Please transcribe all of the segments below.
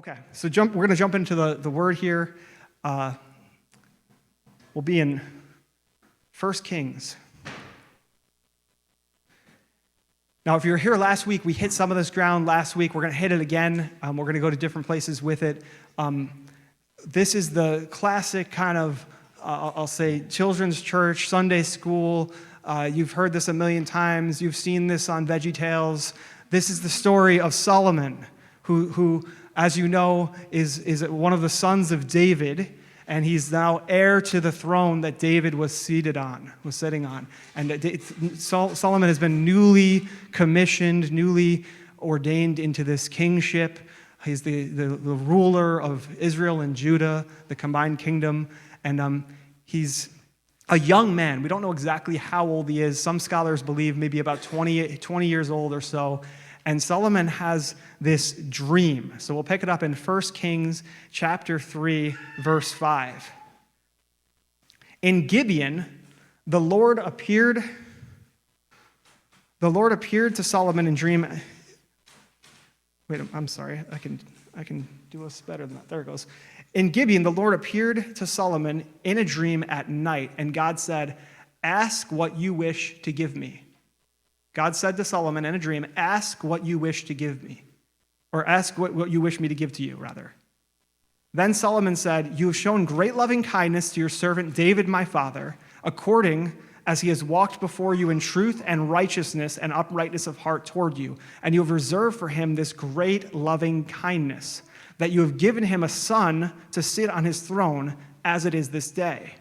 Okay, so we're going to jump into the word here. We'll be in 1 Kings. Now, if you were here last week, we hit some of this ground last week. We're going to hit it again. We're going to go to different places with it. This is the classic kind of, I'll say, children's church, Sunday school. You've heard this a million times. You've seen this on VeggieTales. This is the story of Solomon, who as you know, is one of the sons of David, and he's now heir to the throne that David was sitting on. And Solomon has been newly commissioned, newly ordained into this kingship. He's the ruler of Israel and Judah, the combined kingdom, and he's a young man. We don't know exactly how old he is. Some scholars believe maybe about 20 years old or so. And Solomon has this dream. So we'll pick it up in 1 Kings chapter 3, verse 5. In Gibeon, the Lord appeared to Solomon in dream. Wait, I'm sorry. I can do us better than that. There it goes. In Gibeon, the Lord appeared to Solomon in a dream at night, and God said, "Ask what you wish to give me." God said to Solomon in a dream, "Ask what you wish to give me," or ask what you wish me to give to you, rather. Then Solomon said, "You have shown great loving kindness to your servant David, my father, according as he has walked before you in truth and righteousness and uprightness of heart toward you. And you have reserved for him this great loving kindness, that you have given him a son to sit on his throne, as it is this day.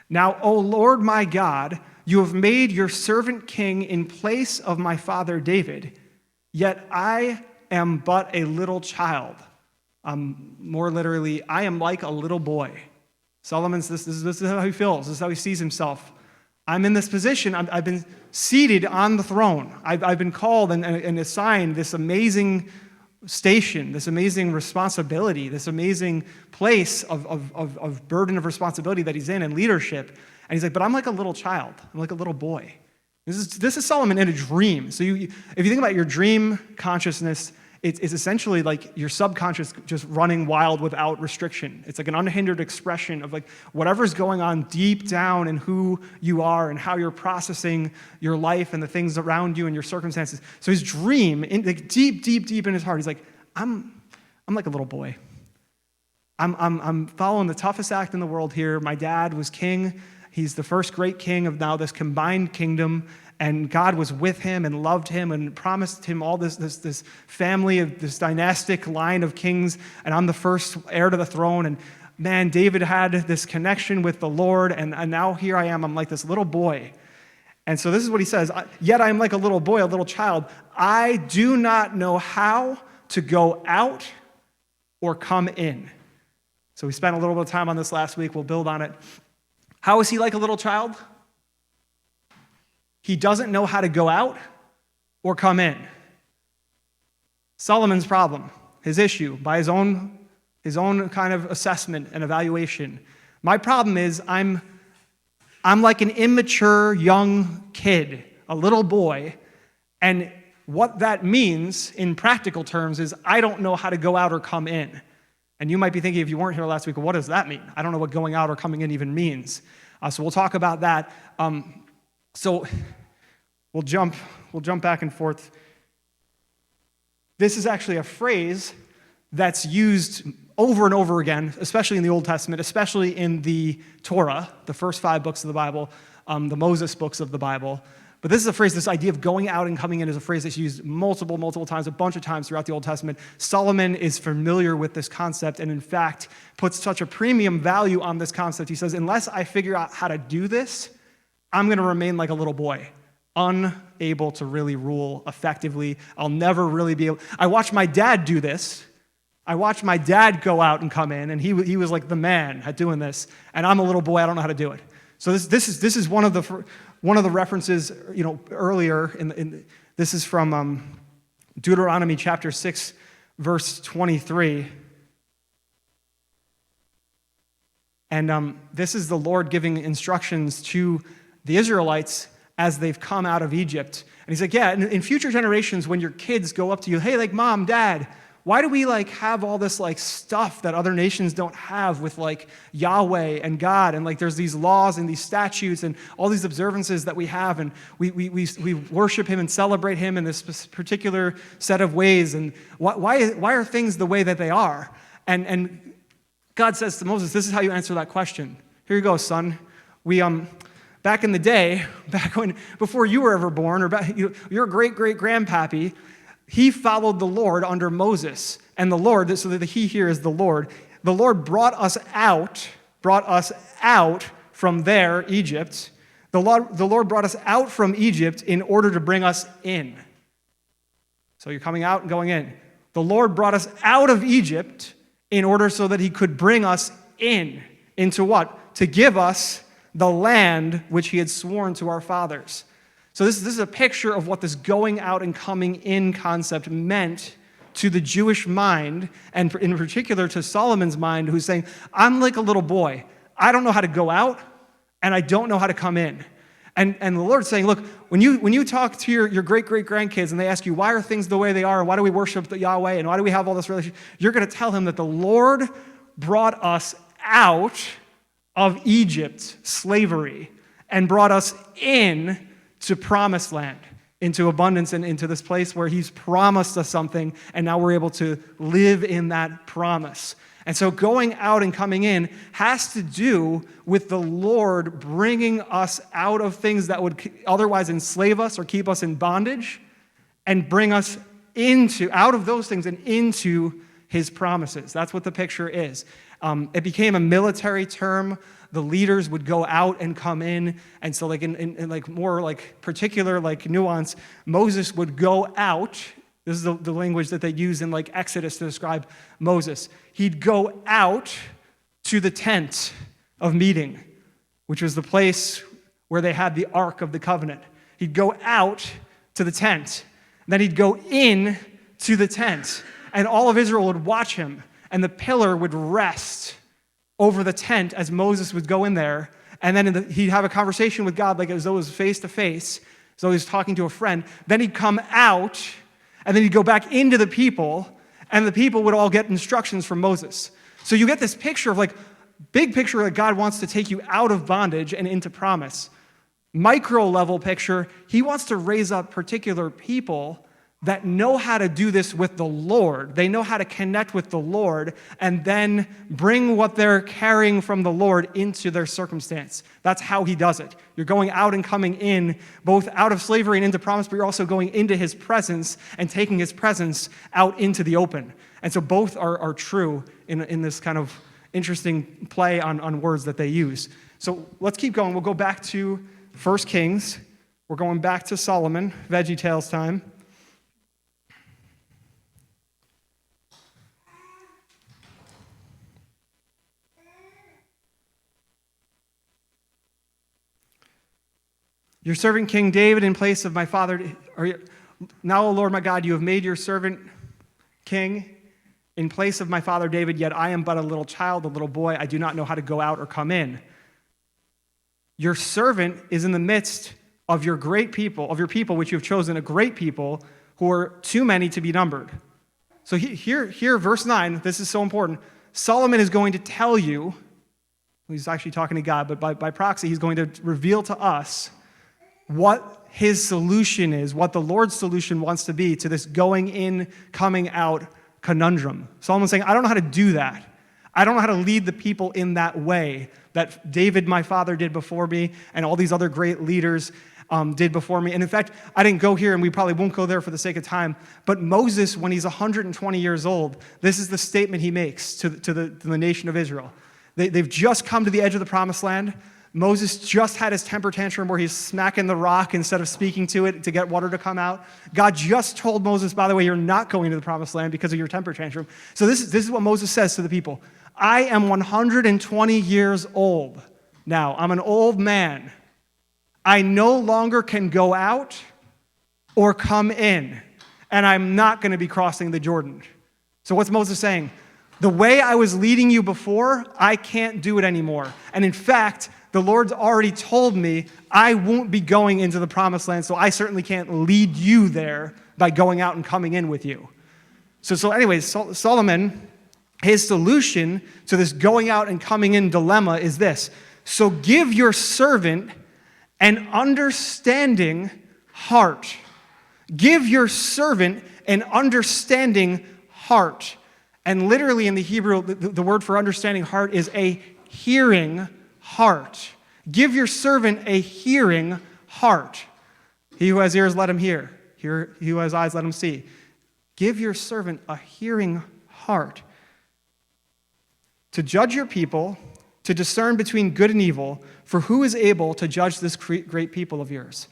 Now, O Lord my God, you have made your servant king in place of my father David, yet I am but a little child." More literally, I am like a little boy. Solomon's, this is how he feels. This is how he sees himself. I'm in this position. I've been seated on the throne. I've been called and assigned this amazing station, this amazing responsibility, this amazing place of burden of responsibility that he's in and leadership. And he's like, but I'm like a little child. I'm like a little boy. This is Solomon in a dream. So if you think about your dream consciousness, it's essentially like your subconscious just running wild without restriction. It's like an unhindered expression of like whatever's going on deep down in who you are and how you're processing your life and the things around you and your circumstances. So his dream, like deep in his heart, he's like, I'm like a little boy. I'm following the toughest act in the world here. My dad was king. He's the first great king of now this combined kingdom, and God was with him and loved him and promised him all this family of this dynastic line of kings, and I'm the first heir to the throne. And man, David had this connection with the Lord, and now here I am. I'm like this little boy. And so this is what he says, "Yet I am like a little boy, a little child. I do not know how to go out or come in." So we spent a little bit of time on this last week. We'll build on it. How is he like a little child? He doesn't know how to go out or come in. Solomon's problem, his issue, by his own kind of assessment and evaluation. My problem is I'm like an immature young kid, a little boy, and what that means in practical terms is I don't know how to go out or come in. And you might be thinking, if you weren't here last week, well, what does that mean? I don't know what going out or coming in even means. So we'll talk about that. So we'll jump back and forth. This is actually a phrase that's used over and over again, especially in the Old Testament, especially in the Torah, the first 5 books of the Bible, the Moses books of the Bible. But this is a phrase, this idea of going out and coming in is a phrase that's used multiple times, a bunch of times throughout the Old Testament. Solomon is familiar with this concept and, in fact, puts such a premium value on this concept. He says, unless I figure out how to do this, I'm going to remain like a little boy, unable to really rule effectively. I'll never really be able. I watched my dad do this. I watched my dad go out and come in, and he was like the man at doing this, and I'm a little boy. I don't know how to do it. So this is one of the references, earlier this is from Deuteronomy chapter 6, verse 23. And this is the Lord giving instructions to the Israelites as they've come out of Egypt. And he's like, yeah, in future generations, when your kids go up to you, hey, like, Mom, Dad, Why do we like have all this like stuff that other nations don't have with like Yahweh and God, and like there's these laws and these statutes and all these observances that we have, and we worship him and celebrate him in this particular set of ways, and why are things the way that they are? And God says to Moses, this is how you answer that question. Here you go, son. We back in the day, before you were ever born, or your great-great-grandpappy, he followed the Lord under Moses. And the Lord, so that the he here is the Lord brought us out from there, Egypt. The Lord brought us out from Egypt in order to bring us in. So you're coming out and going in. The Lord brought us out of Egypt in order so that he could bring us in. Into what? To give us the land which he had sworn to our fathers. So this is a picture of what this going out and coming in concept meant to the Jewish mind, and in particular to Solomon's mind, who's saying, I'm like a little boy. I don't know how to go out, and I don't know how to come in. And the Lord's saying, look, when you talk to your great-great-grandkids and they ask you, why are things the way they are, and why do we worship the Yahweh, and why do we have all this relationship, you're going to tell him that the Lord brought us out of Egypt, slavery, and brought us in to promised land, into abundance, and into this place where he's promised us something, and now we're able to live in that promise. And so going out and coming in has to do with the Lord bringing us out of things that would otherwise enslave us or keep us in bondage, and bring us out of those things and into his promises. That's what the picture is. It became a military term. The leaders would go out and come in, and so like in like more like particular like nuance, Moses would go out. This is the language that they use in like Exodus to describe Moses. He'd go out to the tent of meeting, which was the place where they had the Ark of the Covenant. He'd go out to the tent, then he'd go in to the tent, and all of Israel would watch him, and the pillar would rest over the tent as Moses would go in there, and then he'd have a conversation with God like as though it was face-to-face, as though he was talking to a friend. Then he'd come out, and then he'd go back into the people, and the people would all get instructions from Moses. So you get this picture of like, big picture that God wants to take you out of bondage and into promise. Micro level picture, he wants to raise up particular people that know how to do this with the Lord. They know how to connect with the Lord and then bring what they're carrying from the Lord into their circumstance. That's how he does it. You're going out and coming in, both out of slavery and into promise, but you're also going into his presence and taking his presence out into the open. And so both are true in this kind of interesting play on words that they use. So let's keep going. We'll go back to 1 Kings. We're going back to Solomon, Veggie Tales time. Your servant King David in place of my father. Now, O Lord my God, you have made your servant king in place of my father David, yet I am but a little child, a little boy. I do not know how to go out or come in. Your servant is in the midst of your great people, of your people which you have chosen, a great people who are too many to be numbered. So here, verse 9, this is so important. Solomon is going to tell you, he's actually talking to God, but by proxy, he's going to reveal to us what his solution is, what the Lord's solution wants to be to this going in, coming out conundrum. Solomon's saying, I don't know how to do that. I don't know how to lead the people in that way that David, my father, did before me, and all these other great leaders did before me. And in fact, I didn't go here, and we probably won't go there for the sake of time, but Moses, when he's 120 years old, this is the statement he makes to the nation of Israel. They've just come to the edge of the promised land. Moses just had his temper tantrum where he's smacking the rock instead of speaking to it to get water to come out. God just told Moses, by the way, you're not going to the promised land because of your temper tantrum. So this is what Moses says to the people. I am 120 years old now. I'm an old man. I no longer can go out or come in, and I'm not going to be crossing the Jordan. So what's Moses saying? The way I was leading you before, I can't do it anymore. And in fact, the Lord's already told me I won't be going into the promised land, so I certainly can't lead you there by going out and coming in with you. So anyways, Solomon, his solution to this going out and coming in dilemma is this. So give your servant an understanding heart. Give your servant an understanding heart. And literally in the Hebrew, the word for understanding heart is a hearing heart. Give your servant a hearing heart. He who has ears, let him hear. He who has eyes, let him see. Give your servant a hearing heart to judge your people, to discern between good and evil, for who is able to judge this great people of yours?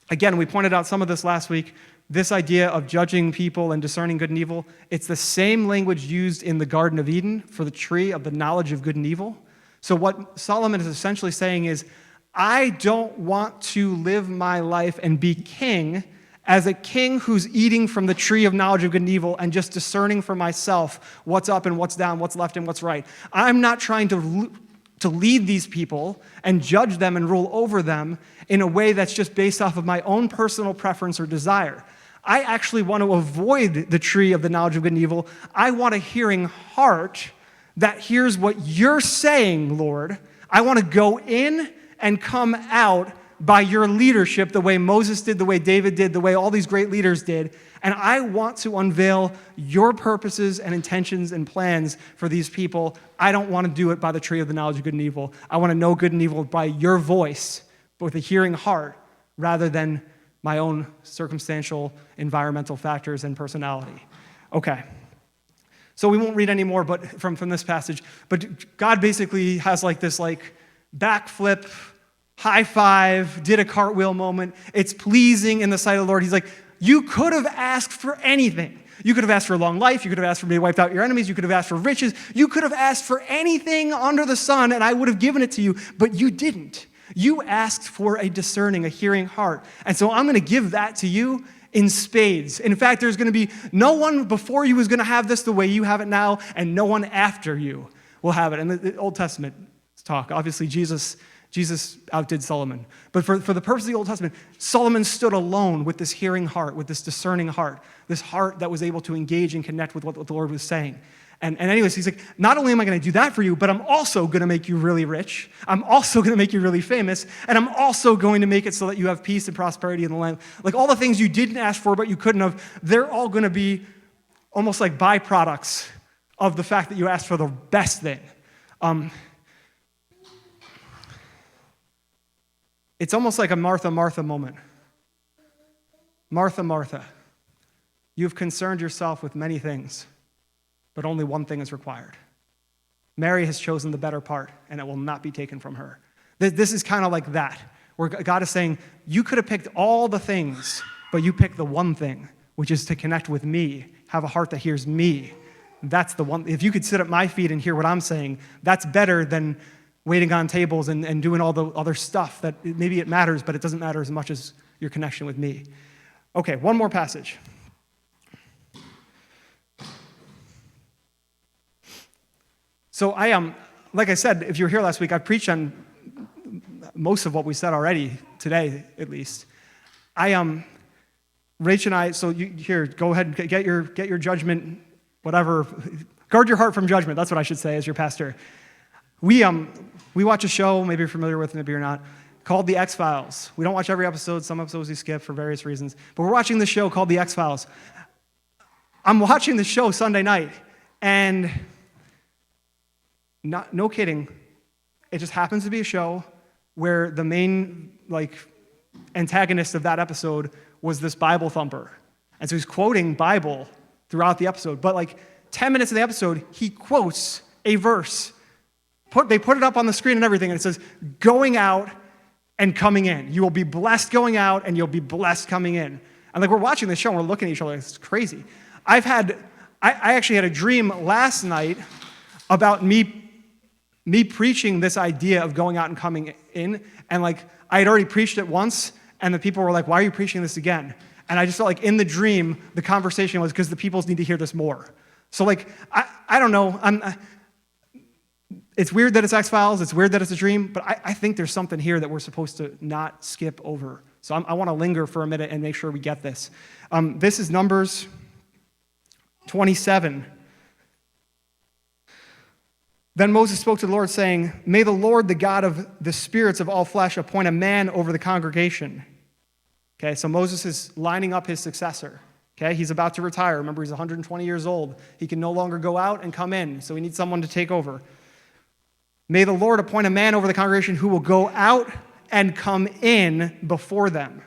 Again, we pointed out some of this last week. This idea of judging people and discerning good and evil, it's the same language used in the Garden of Eden for the tree of the knowledge of good and evil. So what Solomon is essentially saying is, I don't want to live my life and be king as a king who's eating from the tree of knowledge of good and evil and just discerning for myself what's up and what's down, what's left and what's right. I'm not trying to lead these people and judge them and rule over them in a way that's just based off of my own personal preference or desire. I actually want to avoid the tree of the knowledge of good and evil. I want a hearing heart that hears what you're saying, Lord. I want to go in and come out by your leadership, the way Moses did, the way David did, the way all these great leaders did. And I want to unveil your purposes and intentions and plans for these people. I don't want to do it by the tree of the knowledge of good and evil. I want to know good and evil by your voice, but with a hearing heart, rather than my own circumstantial environmental factors and personality. Okay. So we won't read any more but from this passage, but God basically has this backflip, high five, did a cartwheel moment. It's pleasing in the sight of the Lord. He's like, you could have asked for anything. You could have asked for a long life. You could have asked for me to wipe out your enemies. You could have asked for riches. You could have asked for anything under the sun, and I would have given it to you, but you didn't. You asked for a discerning, a hearing heart. And so I'm going to give that to you in spades. In fact, there's going to be no one before you is going to have this the way you have it now, and no one after you will have it. And the Old Testament talk, obviously Jesus outdid Solomon. But for the purpose of the Old Testament, Solomon stood alone with this hearing heart, with this discerning heart, this heart that was able to engage and connect with what the Lord was saying. And anyways, he's like, not only am I going to do that for you, but I'm also going to make you really rich. I'm also going to make you really famous. And I'm also going to make it so that you have peace and prosperity in the land. Like all the things you didn't ask for, but you couldn't have, they're all going to be almost like byproducts of the fact that you asked for the best thing. It's almost like a Martha, Martha moment. Martha, Martha, you've concerned yourself with many things, but only one thing is required. Mary has chosen the better part, and it will not be taken from her. This is kind of like that, where God is saying, you could have picked all the things, but you picked the one thing, which is to connect with me, have a heart that hears me. That's the one. If you could sit at my feet and hear what I'm saying, that's better than waiting on tables and doing all the other stuff that maybe it matters, but it doesn't matter as much as your connection with me. Okay, one more passage. So like I said, if you were here last week, I preached on most of what we said already, today at least. Rach and I, so here, go ahead and get your judgment, whatever. Guard your heart from judgment, that's what I should say as your pastor. We watch a show, maybe you're familiar with it, maybe you're not, called The X-Files. We don't watch every episode, some episodes we skip for various reasons, but we're watching this show called The X-Files. I'm watching the show Sunday night, and no kidding, it just happens to be a show where the main antagonist of that episode was this Bible thumper. And so he's quoting Bible throughout the episode, but 10 minutes of the episode, he quotes a verse. They put it up on the screen and everything, and it says, going out and coming in. You will be blessed going out, and you'll be blessed coming in. And we're watching this show, and we're looking at each other, it's crazy. I actually had a dream last night about me preaching this idea of going out and coming in, and I had already preached it once, and the people were like, why are you preaching this again? And I just felt like in the dream, the conversation was because the people need to hear this more. So I don't know, it's weird that it's X-Files, it's weird that it's a dream, but I think there's something here that we're supposed to not skip over. So I want to linger for a minute and make sure we get this. This is Numbers 27. Then Moses spoke to the Lord, saying, "May the Lord, the God of the spirits of all flesh, appoint a man over the congregation." Okay, so Moses is lining up his successor. Okay, he's about to retire. Remember, he's 120 years old. He can no longer go out and come in, so he needs someone to take over. May the Lord appoint a man over the congregation who will go out and come in before them,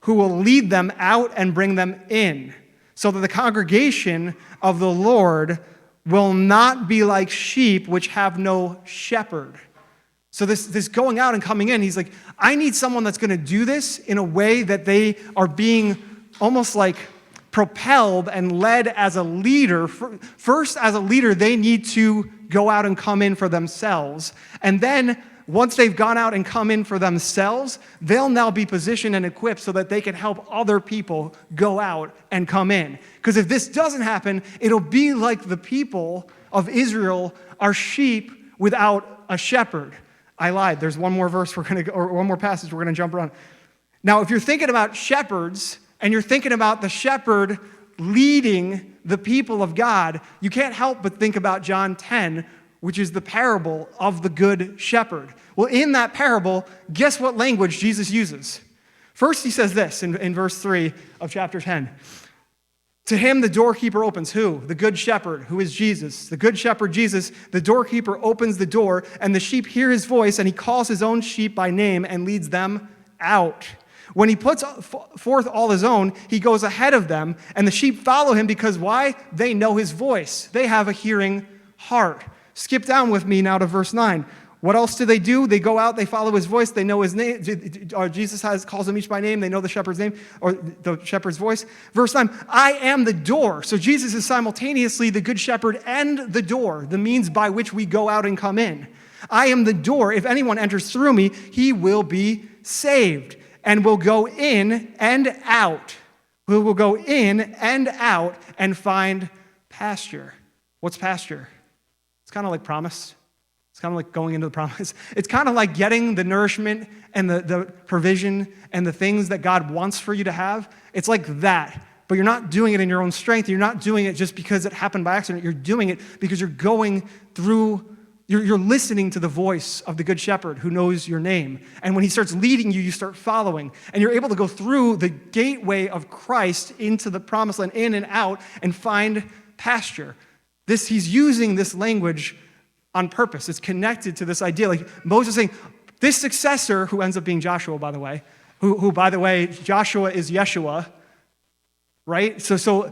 who will lead them out and bring them in, so that the congregation of the Lord will not be like sheep which have no shepherd. So this going out and coming in, he's like, I need someone that's going to do this in a way that they are being almost like propelled and led as a leader. First, as a leader, they need to go out and come in for themselves. And then once they've gone out and come in for themselves, they'll now be positioned and equipped so that they can help other people go out and come in. Because if this doesn't happen, it'll be like the people of Israel are sheep without a shepherd. I lied. There's one more verse or one more passage we're going to jump around. Now, if you're thinking about shepherds and you're thinking about the shepherd leading the people of God, you can't help but think about John 10, which is the parable of the good shepherd. Well, in that parable, guess what language Jesus uses? First, he says this in verse 3 of chapter 10. To him the doorkeeper opens. Who? The good shepherd, who is Jesus. The good shepherd, Jesus, the doorkeeper opens the door, and the sheep hear his voice, and he calls his own sheep by name and leads them out. When he puts forth all his own, he goes ahead of them, and the sheep follow him because why? They know his voice. They have a hearing heart. Skip down with me now to verse 9. What else do? They go out, they follow his voice, they know his name. Jesus calls them each by name, they know the shepherd's name, or the shepherd's voice. Verse 9, I am the door. So Jesus is simultaneously the good shepherd and the door, the means by which we go out and come in. I am the door. If anyone enters through me, he will be saved and will go in and out. We will go in and out and find pasture. What's pasture? It's kind of like promise. It's kind of like going into the promise. It's kind of like getting the nourishment and the provision and the things that God wants for you to have. It's like that. But you're not doing it in your own strength. You're not doing it just because it happened by accident. You're doing it because you're going through, you're listening to the voice of the good shepherd who knows your name. And when he starts leading you, you start following. And you're able to go through the gateway of Christ into the promised land, in and out, and find pasture. He's using this language on purpose. It's connected to this idea. Like Moses saying, this successor, who ends up being Joshua, by the way, who by the way, Joshua is Yeshua, right? So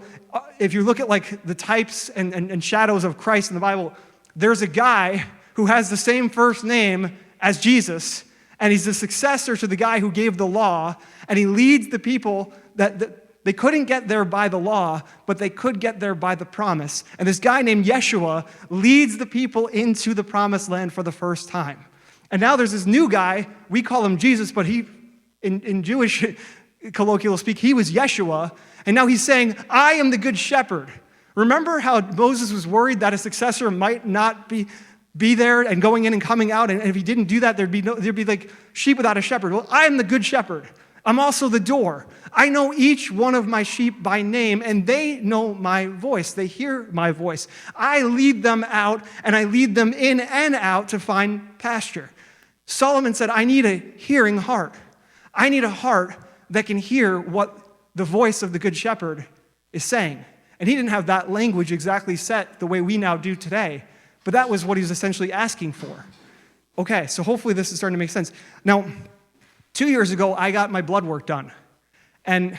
if you look at like the types and shadows of Christ in the Bible, there's a guy who has the same first name as Jesus, and he's the successor to the guy who gave the law, and he leads the people that they couldn't get there by the law, but they could get there by the promise. And this guy named Yeshua leads the people into the promised land for the first time. And now there's this new guy, we call him Jesus, but he, in Jewish colloquial speak, he was Yeshua. And now he's saying, I am the good shepherd. Remember how Moses was worried that a successor might not be there and going in and coming out, and if he didn't do that, there'd be like sheep without a shepherd. Well, I am the good shepherd. I'm also the door. I know each one of my sheep by name, and they know my voice. They hear my voice. I lead them out, and I lead them in and out to find pasture. Solomon said, I need a hearing heart. I need a heart that can hear what the voice of the good shepherd is saying. And he didn't have that language exactly set the way we now do today, but that was what he was essentially asking for. Okay, so hopefully this is starting to make sense. Now, 2 years ago, I got my blood work done. And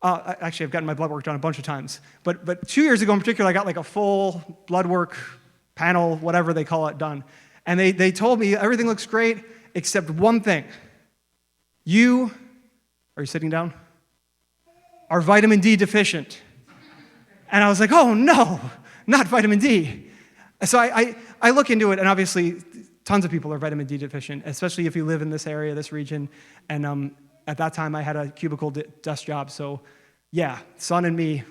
actually, I've gotten my blood work done a bunch of times. But 2 years ago in particular, I got like a full blood work panel, whatever they call it, done. And they told me everything looks great except one thing. Are you sitting down? Are vitamin D deficient. And I was like, oh no, not vitamin D. So I look into it, and obviously tons of people are vitamin D deficient, especially if you live in this area, this region. And at that time, I had a cubicle desk job. So yeah, son and me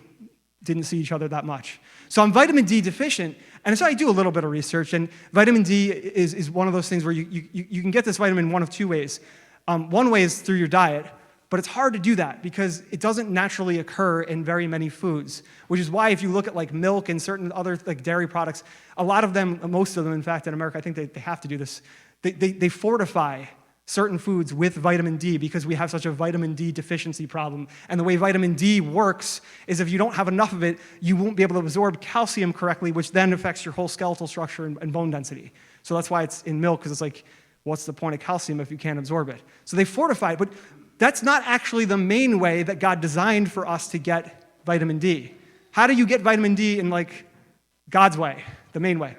didn't see each other that much. So I'm vitamin D deficient. And so I do a little bit of research. And vitamin D is one of those things where you can get this vitamin one of two ways. One way is through your diet. But it's hard to do that because it doesn't naturally occur in very many foods, which is why if you look at like milk and certain other like dairy products, a lot of them, most of them, in fact, in America, I think they have to do this. They fortify certain foods with vitamin D because we have such a vitamin D deficiency problem. And the way vitamin D works is if you don't have enough of it, you won't be able to absorb calcium correctly, which then affects your whole skeletal structure and bone density. So that's why it's in milk, because it's like, what's the point of calcium if you can't absorb it? So they fortify it, but that's not actually the main way that God designed for us to get vitamin D. How do you get vitamin D in like God's way, the main way?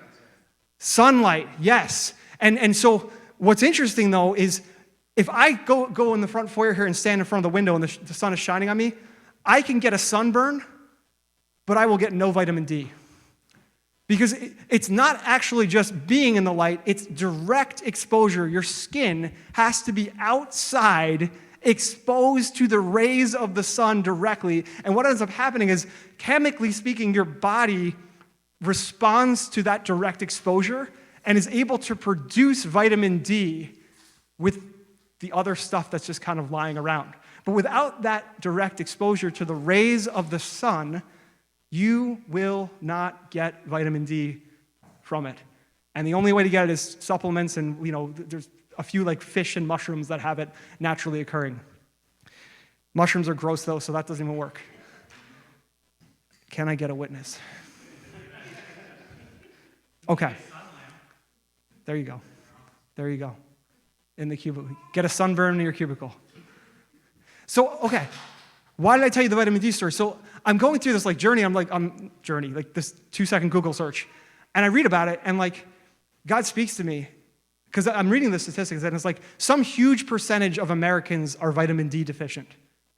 Sunlight, yes. And so what's interesting though is if I go in the front foyer here and stand in front of the window and the sun is shining on me, I can get a sunburn, but I will get no vitamin D. Because it's not actually just being in the light, it's direct exposure. Your skin has to be outside, exposed to the rays of the sun directly. And what ends up happening is, chemically speaking, your body responds to that direct exposure and is able to produce vitamin D with the other stuff that's just kind of lying around. But without that direct exposure to the rays of the sun, you will not get vitamin D from it. And the only way to get it is supplements, and there's a few like fish and mushrooms that have it naturally occurring. Mushrooms are gross though, so that doesn't even work. Can I get a witness? Okay. There you go. There you go. In the cubicle. Get a sunburn in your cubicle. So, okay. Why did I tell you the vitamin D story? So I'm going through this like journey. I'm like this 2-second Google search. And I read about it, and like God speaks to me. Because I'm reading the statistics, and it's like some huge percentage of Americans are vitamin D deficient.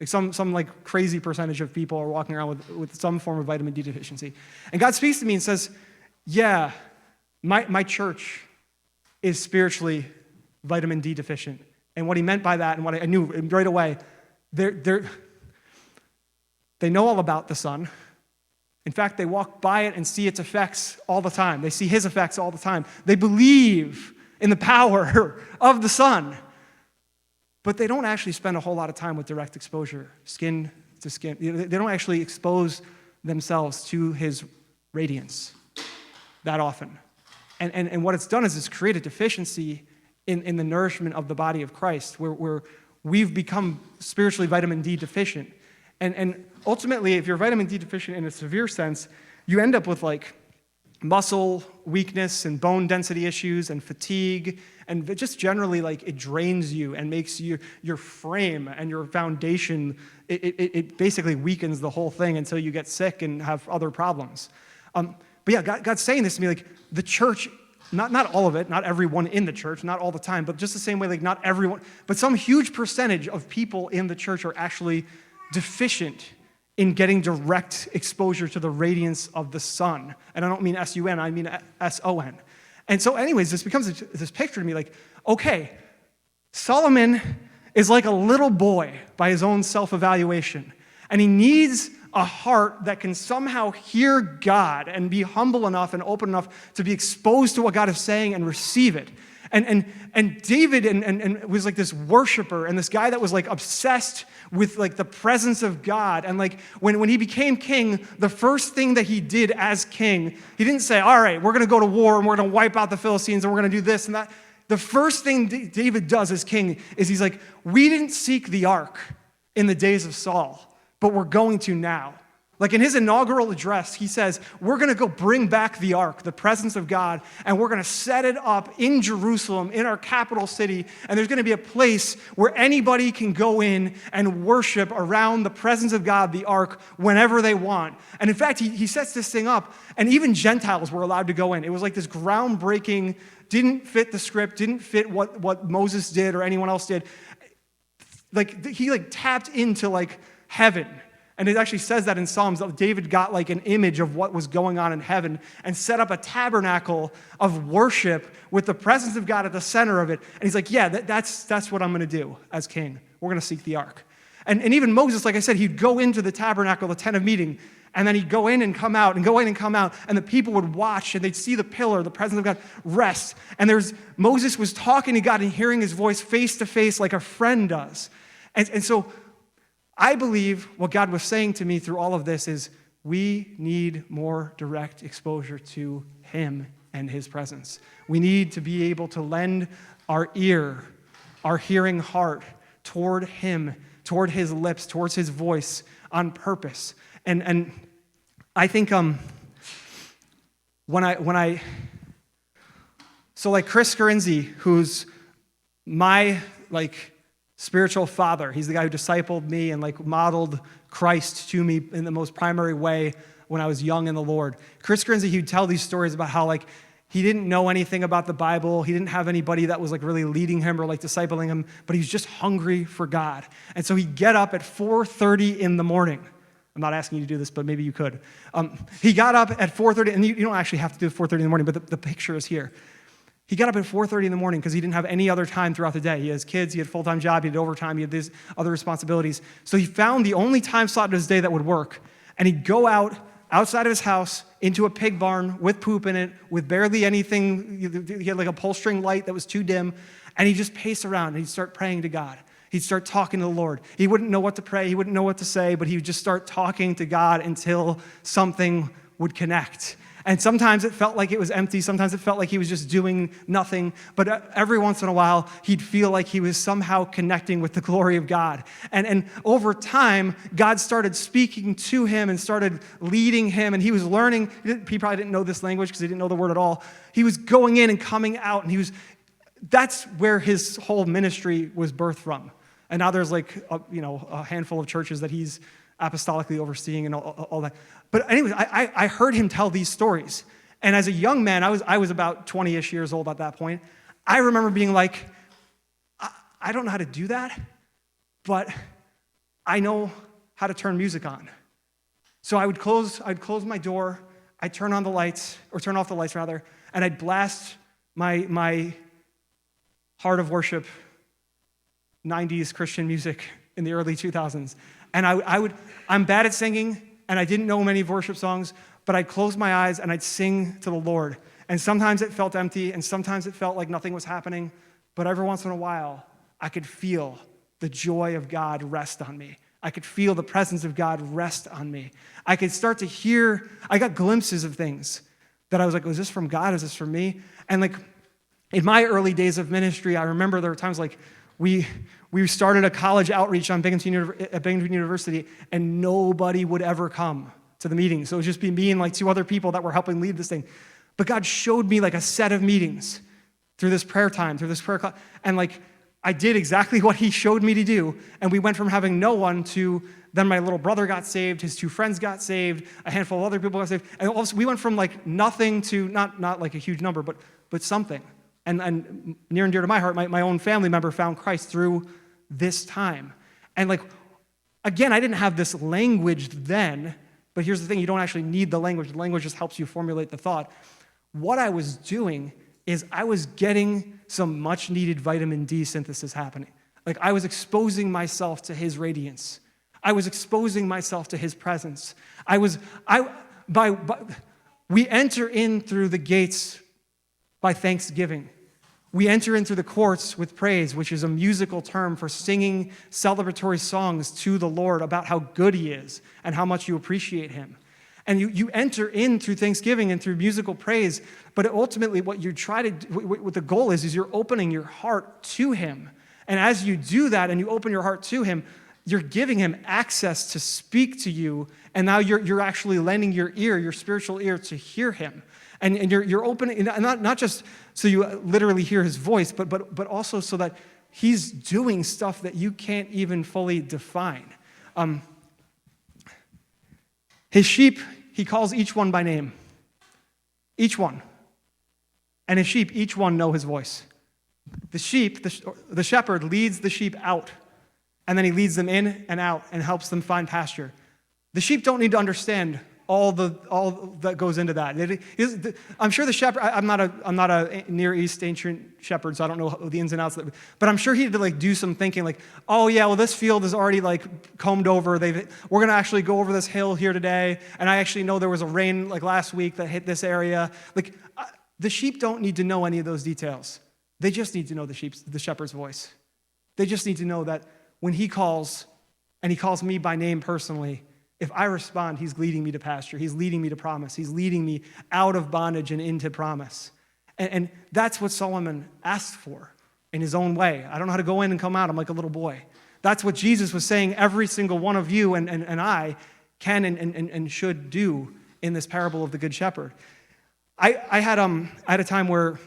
Like some like crazy percentage of people are walking around with some form of vitamin D deficiency. And God speaks to me and says, yeah, my church is spiritually vitamin D deficient. And what he meant by that, and what I knew right away, they know all about the sun. In fact, they walk by it and see its effects all the time. They see his effects all the time. They believe in the power of the sun. But they don't actually spend a whole lot of time with direct exposure, skin to skin. They don't actually expose themselves to his radiance that often. And what it's done is it's created deficiency in the nourishment of the body of Christ, where we've become spiritually vitamin D deficient. And ultimately, if you're vitamin D deficient in a severe sense, you end up with like muscle weakness and bone density issues and fatigue, and just generally like it drains you and makes your frame and your foundation, it basically weakens the whole thing until you get sick and have other problems. But yeah, God's saying this to me, like the church, not all of it, not everyone in the church, not all the time, but just the same way, like not everyone, but some huge percentage of people in the church are actually deficient in getting direct exposure to the radiance of the sun. And I don't mean S-U-N, I mean S-O-N. And so anyways, this becomes this picture to me like, okay, Solomon is like a little boy by his own self-evaluation. And he needs a heart that can somehow hear God and be humble enough and open enough to be exposed to what God is saying and receive it. And David and was like this worshiper and this guy that was like obsessed with like the presence of God. And like when he became king, the first thing that he did as king, he didn't say, all right, we're going to go to war and we're going to wipe out the Philistines and we're going to do this and that. The first thing David does as king is he's like, we didn't seek the ark in the days of Saul, but we're going to now. Like in his inaugural address, he says, we're going to go bring back the ark, the presence of God, and we're going to set it up in Jerusalem, in our capital city, and there's going to be a place where anybody can go in and worship around the presence of God, the ark, whenever they want. And in fact, he sets this thing up, and even Gentiles were allowed to go in. It was like this groundbreaking, didn't fit the script, didn't fit what Moses did or anyone else did. Like he like tapped into like heaven. And it actually says that in Psalms, that David got like an image of what was going on in heaven and set up a tabernacle of worship with the presence of God at the center of it. And he's like, yeah, that's what I'm going to do as king. We're going to seek the ark. And even Moses, like I said, he'd go into the tabernacle, the tent of meeting, and then he'd go in and come out, and go in and come out, and the people would watch, and they'd see the pillar, the presence of God, rest. And Moses was talking to God and hearing his voice face to face like a friend does. And so I believe what God was saying to me through all of this is we need more direct exposure to him and his presence. We need to be able to lend our ear, our hearing heart toward him, toward his lips, towards his voice on purpose. And I think so like Chris Carinzi, who's my spiritual father, he's the guy who discipled me and modeled Christ to me in the most primary way when I was young in the Lord. Chris Carinzi, he would tell these stories about how he didn't know anything about the Bible. He didn't have anybody that was really leading him or discipling him, but he was just hungry for God. And so he'd get up at 4:30 in the morning. I'm not asking you to do this, but maybe you could. He got up at 4:30, and you don't actually have to do it 4:30 in the morning, but the picture is here. He got up at 4:30 in the morning because he didn't have any other time throughout the day. He has kids, he had a full-time job, he had overtime, he had these other responsibilities. So he found the only time slot in his day that would work, and he'd go outside of his house into a pig barn with poop in it, with barely anything. He had a pull string light that was too dim, and he'd just pace around, and he'd start praying to God. He'd start talking to the Lord. He wouldn't know what to pray, he wouldn't know what to say, but he would just start talking to God until something would connect. And sometimes it felt like it was empty. Sometimes it felt like he was just doing nothing. But every once in a while, he'd feel like he was somehow connecting with the glory of God. And over time, God started speaking to him and started leading him. And he was learning. He probably didn't know this language because he didn't know the word at all. He was going in and coming out. And that's where his whole ministry was birthed from. And now there's a handful of churches that he's apostolically overseeing and all that. But anyways, I heard him tell these stories. And as a young man, I was about 20-ish years old at that point. I remember being I don't know how to do that, but I know how to turn music on. So I'd close my door, I'd turn off the lights, and I'd blast my heart of worship 90s Christian music in the early 2000s. And I'm bad at singing, and I didn't know many worship songs, but I'd close my eyes and I'd sing to the Lord. And sometimes it felt empty, and sometimes it felt like nothing was happening, but every once in a while, I could feel the joy of God rest on me. I could feel the presence of God rest on me. I could start to hear, I got glimpses of things that I was is this from God? Is this from me? And in my early days of ministry, I remember there were times we started a college outreach at Binghamton University, and nobody would ever come to the meeting. So it would just be me and 2 other people that were helping lead this thing. But God showed me a set of meetings through this prayer time, through this prayer class. And I did exactly what he showed me to do. And we went from having no one to then my little brother got saved, his 2 friends got saved, a handful of other people got saved. And also we went from nothing to not a huge number, but something. And near and dear to my heart, my own family member found Christ through this time. And again, I didn't have this language then, but here's the thing, you don't actually need the language. The language just helps you formulate the thought. What I was doing is I was getting some much needed vitamin D synthesis happening. I was exposing myself to his radiance. I was exposing myself to his presence. We enter in through the gates by thanksgiving. We enter in through the courts with praise, which is a musical term for singing celebratory songs to the Lord about how good he is and how much you appreciate him. And you enter in through thanksgiving and through musical praise, but ultimately what you try to do, what the goal is you're opening your heart to him. And as you do that and you open your heart to him, you're giving him access to speak to you, and now you're actually lending your ear, your spiritual ear, to hear him. And you're opening, not just so you literally hear his voice, but also so that he's doing stuff that you can't even fully define. His sheep, he calls each one by name. Each one. And his sheep, each one know his voice. The sheep, the shepherd leads the sheep out, and then he leads them in and out and helps them find pasture. The sheep don't need to understand all that goes into that. I'm sure the shepherd, I'm not a Near East ancient shepherd, so I don't know the ins and outs of it, but I'm sure he had to do some thinking oh yeah, well this field is already combed over. We're going to actually go over this hill here today, and I actually know there was a rain last week that hit this area. The sheep don't need to know any of those details. They just need to know the shepherd's voice. They just need to know that when he calls and he calls me by name personally, if I respond, he's leading me to pasture. He's leading me to promise. He's leading me out of bondage and into promise. And that's what Solomon asked for in his own way. I don't know how to go in and come out. I'm like a little boy. That's what Jesus was saying every single one of you and I can and should do in this parable of the Good Shepherd. I had a time where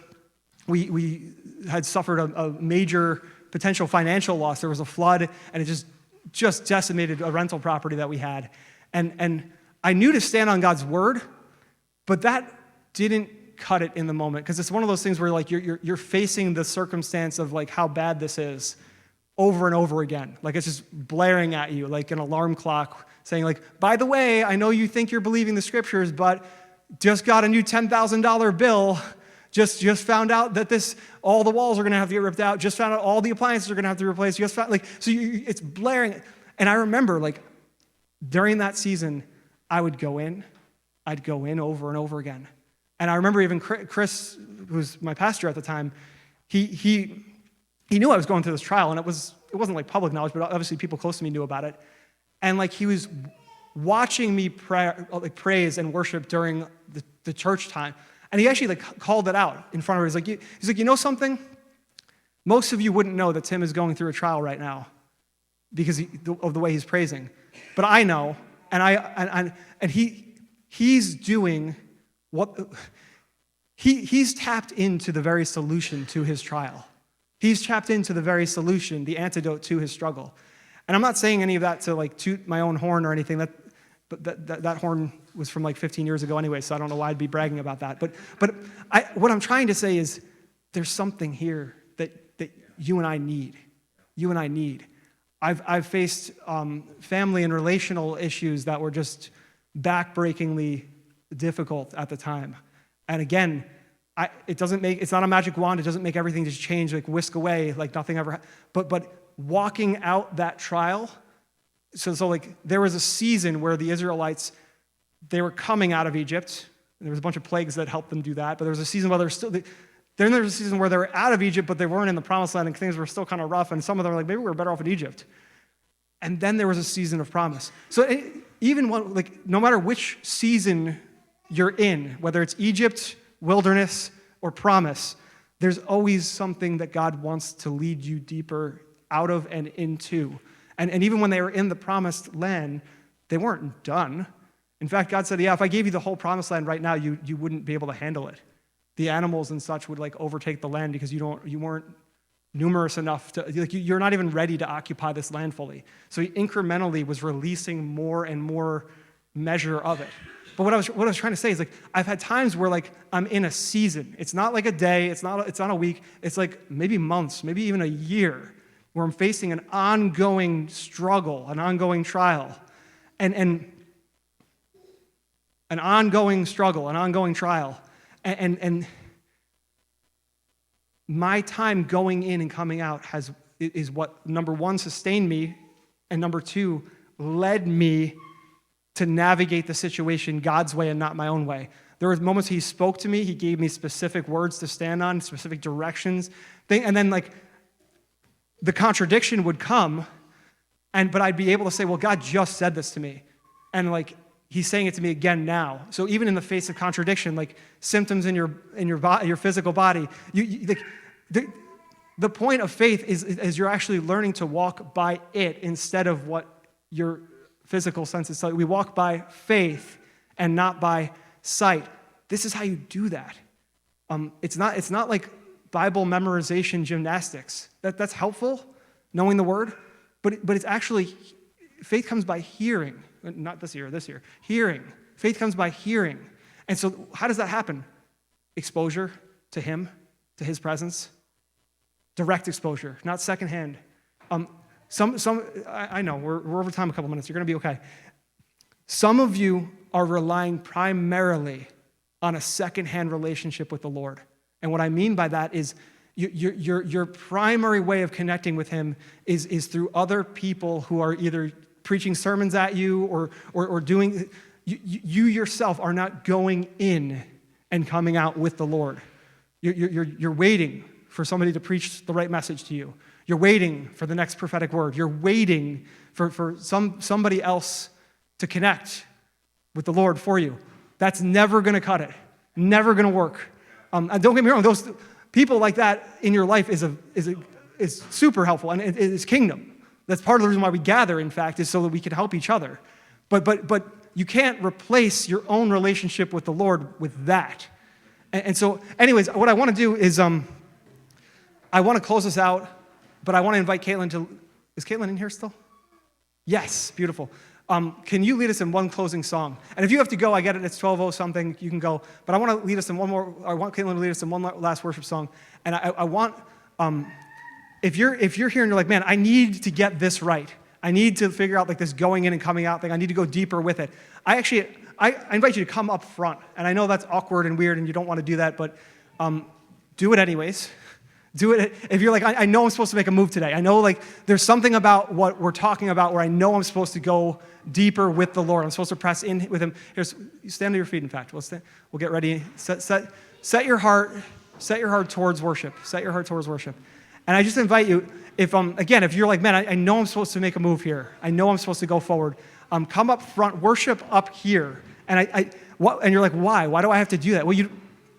we had suffered a major potential financial loss. There was a flood, and it just decimated a rental property that we had. And I knew to stand on God's word, but that didn't cut it in the moment, because it's one of those things where like you're facing the circumstance of like how bad this is over and over again. Like it's just blaring at you like an alarm clock saying like, by the way, I know you think you're believing the scriptures, but just got a new $10,000 bill. Just found out that all the walls are going to have to get ripped out. Just found out all the appliances are going to have to be replaced. It's blaring. And I remember like during that season, I'd go in over and over again. And I remember even Chris, who was my pastor at the time, he knew I was going through this trial, and it wasn't like public knowledge, but obviously people close to me knew about it. And like he was watching me praise and worship during the church time. And he actually like called it out in front of her. He's like, you know something? Most of you wouldn't know that Tim is going through a trial right now because of the way he's praising. But I know, and he's doing what he's tapped into the very solution to his trial. He's tapped into the very solution, the antidote to his struggle. And I'm not saying any of that to like toot my own horn or anything. That horn was from like 15 years ago anyway, so I don't know why I'd be bragging about that. But what I'm trying to say is there's something here that you and I need. You and I need. I've faced family and relational issues that were just backbreakingly difficult at the time. And again, it's not a magic wand. It doesn't make everything just change, like whisk away, like nothing ever. But walking out that trial. So like there was a season where the Israelites, they were coming out of Egypt. There was a bunch of plagues that helped them do that. But there was a season where then there was a season where they were out of Egypt, but they weren't in the promised land, and things were still kind of rough. And some of them were like, maybe we're better off in Egypt. And then there was a season of promise. So even no matter which season you're in, whether it's Egypt, wilderness, or promise, there's always something that God wants to lead you deeper out of and into. And even when they were in the promised land, they weren't done. In fact, God said, yeah, if I gave you the whole promised land right now, you wouldn't be able to handle it. The animals and such would like overtake the land because you weren't numerous enough to, like, you're not even ready to occupy this land fully. So he incrementally was releasing more and more measure of it. But what I was trying to say is like I've had times where like I'm in a season. It's not like a day, it's not a week, it's like maybe months, maybe even a year, where I'm facing an ongoing struggle, an ongoing trial, and an ongoing struggle, an ongoing trial. And my time going in and coming out is what, number one, sustained me, and number two, led me to navigate the situation God's way and not my own way. There were moments he spoke to me, he gave me specific words to stand on, specific directions, and then like the contradiction would come, but I'd be able to say, well, God just said this to me. And like, he's saying it to me again now. So even in the face of contradiction, like symptoms in your physical body, the point of faith is you're actually learning to walk by it instead of what your physical senses tell you. We walk by faith and not by sight. This is how you do that. It's not like Bible memorization gymnastics. That's helpful, knowing the word, but it's actually, faith comes by hearing. Not this year, hearing. Faith comes by hearing. And so how does that happen? Exposure to him, to his presence. Direct exposure, not secondhand. I know, we're over time a couple minutes. You're going to be okay. Some of you are relying primarily on a secondhand relationship with the Lord. And what I mean by that is your primary way of connecting with him is through other people who are either preaching sermons at you or doing, you yourself are not going in and coming out with the Lord. You're waiting for somebody to preach the right message to you. You're waiting for the next prophetic word. You're waiting for somebody else to connect with the Lord for you. That's never going to cut it. Never going to work. And don't get me wrong, those people like that in your life is super helpful, and it is kingdom. That's part of the reason why we gather, in fact, is so that we can help each other. But you can't replace your own relationship with the Lord with that. And so, anyways, what I want to do is I want to close this out, but I want to invite Caitlin to... Is Caitlin in here still? Yes, beautiful. Can you lead us in one closing song? And if you have to go, I get it, it's 12:00 something, you can go. But I want to lead us in one more, I want Caitlin to lead us in one last worship song. And I want, if you're here and you're like, man, I need to get this right. I need to figure out like this going in and coming out thing. I need to go deeper with it. I invite you to come up front. And I know that's awkward and weird and you don't want to do that, but do it anyways. Do it if you're like, I know I'm supposed to make a move today. I know like there's something about what we're talking about where I know I'm supposed to go deeper with the Lord. I'm supposed to press in with him. Stand to your feet, in fact. We'll get ready. Set your heart towards worship. Set your heart towards worship. And I just invite you, if you're like, man, I know I'm supposed to make a move here. I know I'm supposed to go forward. Come up front, worship up here. And and you're like, why? Why do I have to do that? Well, you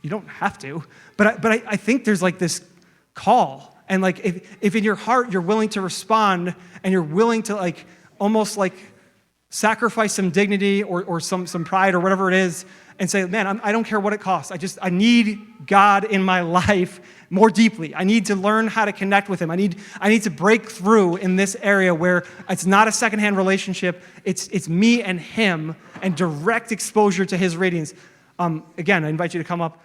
don't have to. But I think there's like this call. And like if in your heart you're willing to respond and you're willing to like almost like sacrifice some dignity or some pride or whatever it is and say, man, I don't care what it costs. I need God in my life more deeply. I need to learn how to connect with him. I need to break through in this area where it's not a secondhand relationship. It's me and him and direct exposure to his radiance. Again, I invite you to come up.